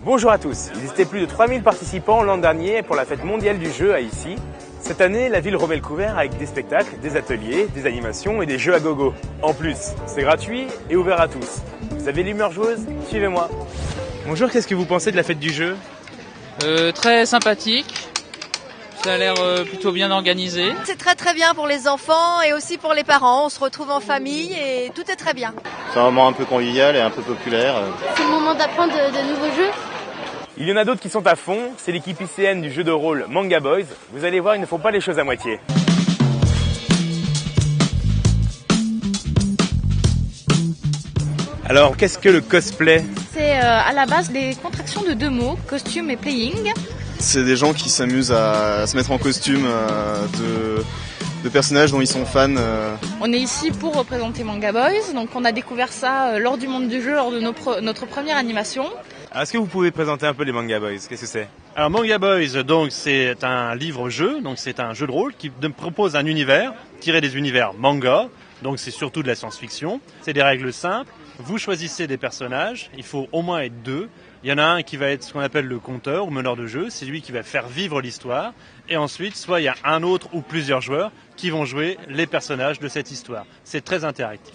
Bonjour à tous, il étaient plus de 3000 participants l'an dernier pour la fête mondiale du jeu à Issy. Cette année, la ville remet le couvert avec des spectacles, des ateliers, des animations et des jeux à gogo. En plus, c'est gratuit et ouvert à tous. Vous avez l'humeur joueuse? Suivez-moi. Bonjour, qu'est-ce que vous pensez de la fête du jeu? Très sympathique. Ça a l'air plutôt bien organisé. C'est très bien pour les enfants et aussi pour les parents. On se retrouve en famille et tout est très bien. C'est un moment un peu convivial et un peu populaire. C'est le moment d'apprendre de nouveaux jeux. Il y en a d'autres qui sont à fond, c'est l'équipe ICN du jeu de rôle Manga Boys. Vous allez voir, ils ne font pas les choses à moitié. Alors, qu'est-ce que le cosplay? C'est à la base des contractions de deux mots, costume et playing. C'est des gens qui s'amusent à se mettre en costume de personnages dont ils sont fans. On est ici pour représenter Manga Boys, donc on a découvert ça lors du monde du jeu, lors de notre première animation. Alors, est-ce que vous pouvez présenter un peu les Manga Boys? Qu'est-ce que c'est? Alors Manga Boys, donc c'est un livre-jeu, donc c'est un jeu de rôle qui propose un univers tiré des univers manga, donc c'est surtout de la science-fiction. C'est des règles simples. Vous choisissez des personnages, il faut au moins être deux. Il y en a un qui va être ce qu'on appelle le conteur ou meneur de jeu, c'est lui qui va faire vivre l'histoire. Et ensuite, soit il y a un autre ou plusieurs joueurs qui vont jouer les personnages de cette histoire. C'est très interactif.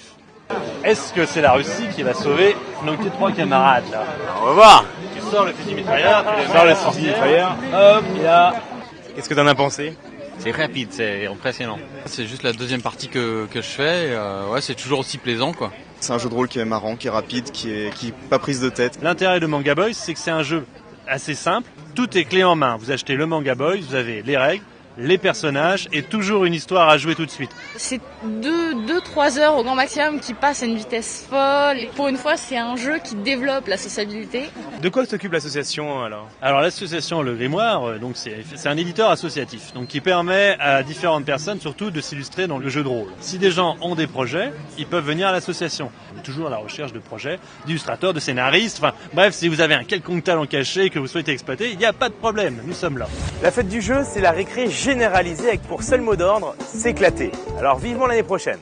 Est-ce que c'est la Russie qui va sauver nos petits trois camarades là? On va voir. Tu sors le fusil mitrailleur, tu Sors le fusil mitrailleur. Hop, là. Qu'est-ce que t'en as pensé? C'est rapide, c'est impressionnant. C'est juste la deuxième partie que je fais. Ouais, c'est toujours aussi plaisant, quoi. C'est un jeu de rôle qui est marrant, qui est rapide, qui est pas prise de tête. L'intérêt de Manga Boys, c'est que c'est un jeu assez simple. Tout est clé en main. Vous achetez le Manga Boys, vous avez les règles, les personnages et toujours une histoire à jouer tout de suite. C'est 2-3 heures au grand maximum qui passent à une vitesse folle. Et pour une fois, c'est un jeu qui développe la sociabilité. De quoi s'occupe l'association alors? Alors l'association Le Grimoire, donc c'est un éditeur associatif, donc qui permet à différentes personnes surtout de s'illustrer dans le jeu de rôle. Si des gens ont des projets, ils peuvent venir à l'association. On est toujours à la recherche de projets, d'illustrateurs, de scénaristes, enfin bref, si vous avez un quelconque talent caché que vous souhaitez exploiter, il n'y a pas de problème, nous sommes là. La fête du jeu, c'est la récré généralisée avec pour seul mot d'ordre, s'éclater. Alors vivement l'année prochaine.